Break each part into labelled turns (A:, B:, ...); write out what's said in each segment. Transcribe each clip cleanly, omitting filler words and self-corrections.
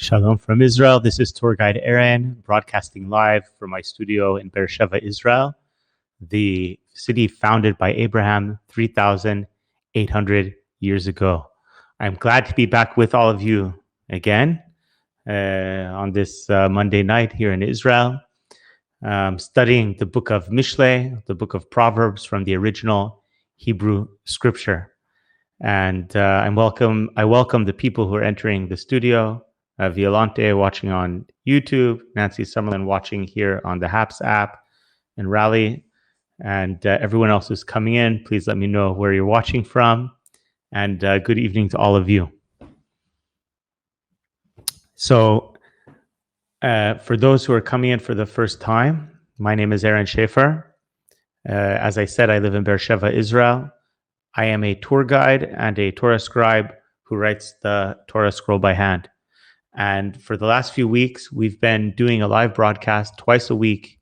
A: Shalom from Israel. This is tour guide Aaron, broadcasting live from my studio in Beersheba, Israel, the city founded by Abraham 3,800 years ago. I'm glad to be back with all of you again on this Monday night here in Israel, studying the book of Mishlei, the book of Proverbs from the original Hebrew scripture. And I welcome the people who are entering the studio. Violante watching on YouTube, Nancy Summerlin watching here on the HAPS app, and Raleigh, and everyone else who's coming in. Please let me know where you're watching from, and good evening to all of you. So, for those who are coming in for the first time, my name is Aaron Shafer. As I said, I live in Beersheba, Israel. I am a tour guide and a Torah scribe who writes the Torah scroll by hand. And for the last few weeks, we've been doing a live broadcast twice a week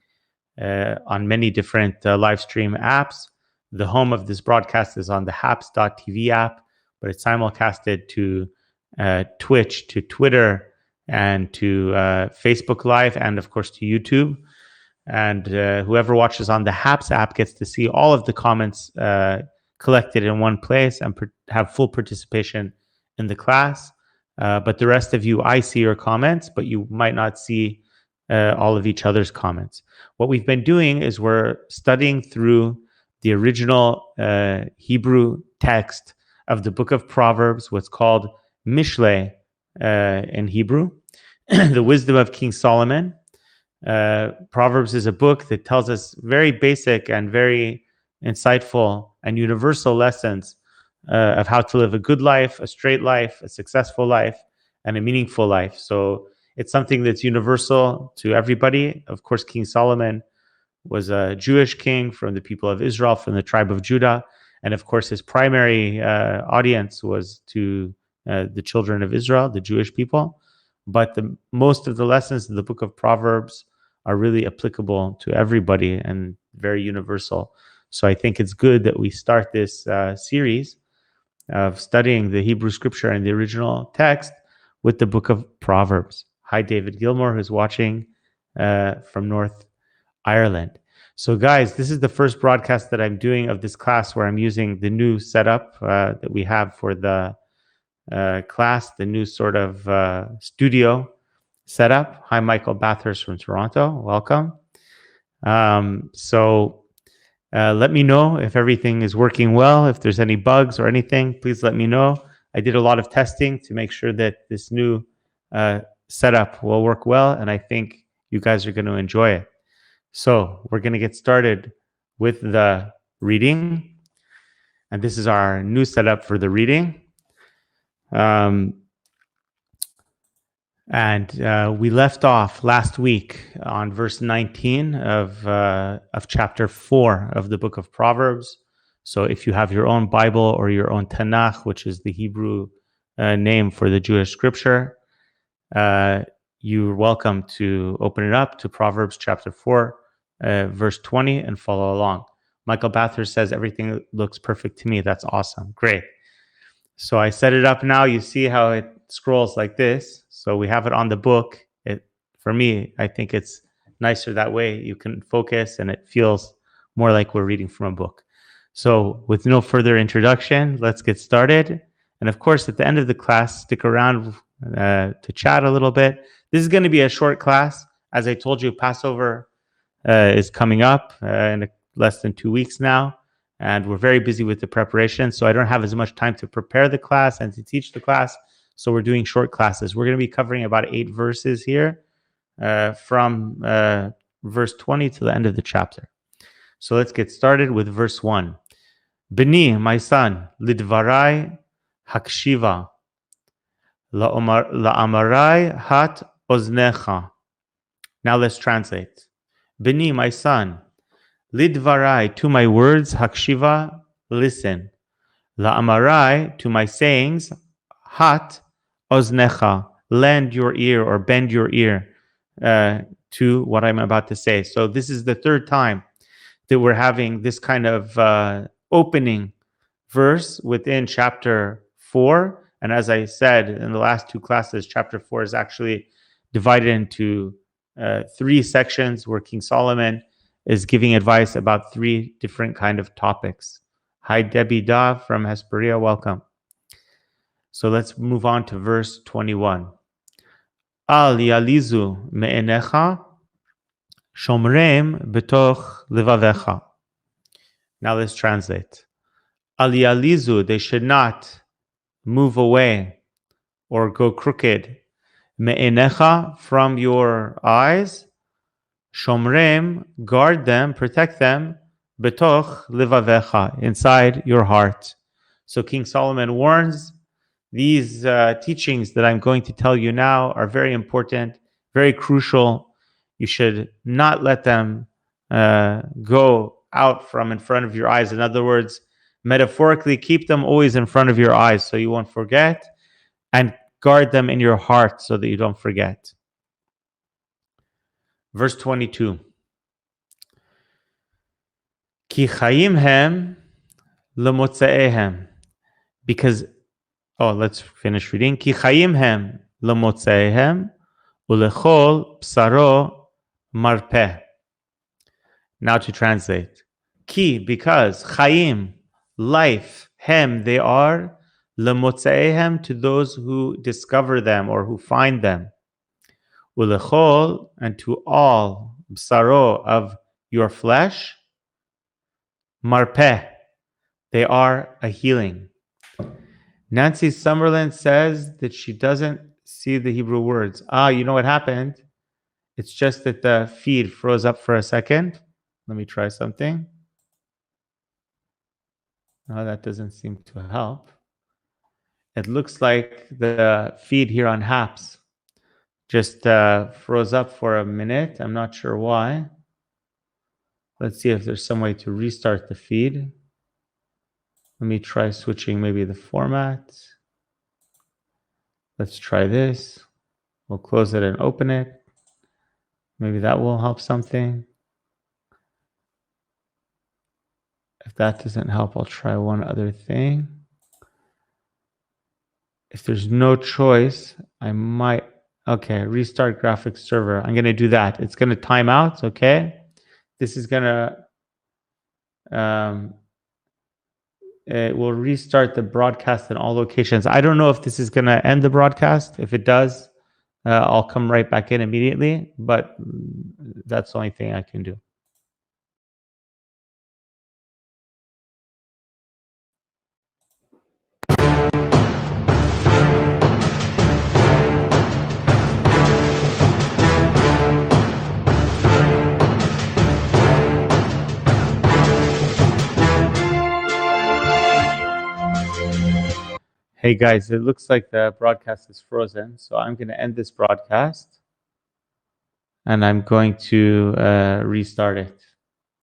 A: on many different live stream apps. The home of this broadcast is on the haps.tv app, but it's simulcasted to Twitch, to Twitter, and to Facebook Live, and of course to YouTube. And whoever watches on the HAPS app gets to see all of the comments collected in one place and have full participation in the class. But the rest of you, I see your comments, but you might not see all of each other's comments. What we've been doing is we're studying through the original Hebrew text of the book of Proverbs, what's called Mishlei in Hebrew, the wisdom of King Solomon. Proverbs is a book that tells us very basic and very insightful and universal lessons of how to live a good life, a straight life, a successful life, and a meaningful life. So it's something that's universal to everybody. Of course, King Solomon was a Jewish king from the people of Israel, from the tribe of Judah. And of course, his primary audience was to the children of Israel, the Jewish people. But most of the lessons in the book of Proverbs are really applicable to everybody and very universal. So I think it's good that we start this series of studying the Hebrew scripture and the original text with the book of Proverbs. Hi, David Gilmore, who's watching from North Ireland. So guys, this is the first broadcast that I'm doing of this class where I'm using the new setup that we have for the class, the new sort of studio setup. Hi, Michael Bathurst from Toronto. Welcome. Let me know if everything is working well. If there's any bugs or anything, please let me know. I did a lot of testing to make sure that this new setup will work well, and I think you guys are going to enjoy it. So we're going to get started with the reading, and this is our new setup for the reading. We left off last week on verse 19 of chapter 4 of the book of Proverbs. So if you have your own Bible or your own Tanakh, which is the Hebrew name for the Jewish scripture, you're welcome to open it up to Proverbs chapter 4, verse 20 and follow along. Michael Bathurst says everything looks perfect to me. That's awesome. Great. So I set it up now. You see how it scrolls like this. So we have it on the book. For me, I think it's nicer that way. You can focus and it feels more like we're reading from a book. So with no further introduction, let's get started. And of course, at the end of the class, stick around to chat a little bit. This is going to be a short class. As I told you, Passover is coming up in less than 2 weeks now. And we're very busy with the preparation. So I don't have as much time to prepare the class and to teach the class. So we're doing short classes. We're going to be covering about 8 verses here from verse 20 to the end of the chapter. So let's get started with verse 1. Bini, my son, lidvarai hakshiva, la'amarai hat oznecha. Now let's translate. Bini, my son, lidvarai, to my words, hakshiva, listen. La'amarai, to my sayings, hat oznecha, lend your ear or bend your ear to what I'm about to say. So this is the third time that we're having this kind of opening verse within chapter 4. And as I said in the last 2 classes, chapter 4 is actually divided into 3 sections where King Solomon is giving advice about 3 different kind of topics. Hi, Debbie Da from Hesperia, welcome. So let's move on to verse 21. Al yalizu me'enecha shomrem betoch levavecha. Now let's translate. Al yalizu, they should not move away or go crooked. Me'enecha, from your eyes. Shomrem, guard them, protect them. Betoch levavecha, inside your heart. So King Solomon warns these teachings that I'm going to tell you now are very important, very crucial. You should not let them go out from in front of your eyes. In other words, metaphorically, keep them always in front of your eyes so you won't forget, and guard them in your heart so that you don't forget. Verse 22. Ki chayim hem lemotzeehem. Because let's finish reading. Ki chayim hem lemotzeehem ulechol psaro marpeh. Now to translate. Ki, because, chayim, life, hem, they are, lemotzeehem, to those who discover them or who find them. Ulechol, and to all, psaro, of your flesh, marpeh, they are a healing. Nancy Summerlin says that she doesn't see the Hebrew words. You know what happened? It's just that the feed froze up for a second. Let me try something. That doesn't seem to help. It looks like the feed here on HAPS just froze up for a minute. I'm not sure why. Let's see if there's some way to restart the feed. Let me try switching maybe the format. Let's try this. We'll close it and open it. Maybe that will help something. If that doesn't help, I'll try one other thing. If there's no choice, I might... Okay, restart graphics server. I'm going to do that. It's going to time out, okay? This is going to... it will restart the broadcast in all locations. I don't know if this is going to end the broadcast. If it does, I'll come right back in immediately, but that's the only thing I can do. Hey guys, it looks like the broadcast is frozen, so I'm going to end this broadcast and I'm going to restart it.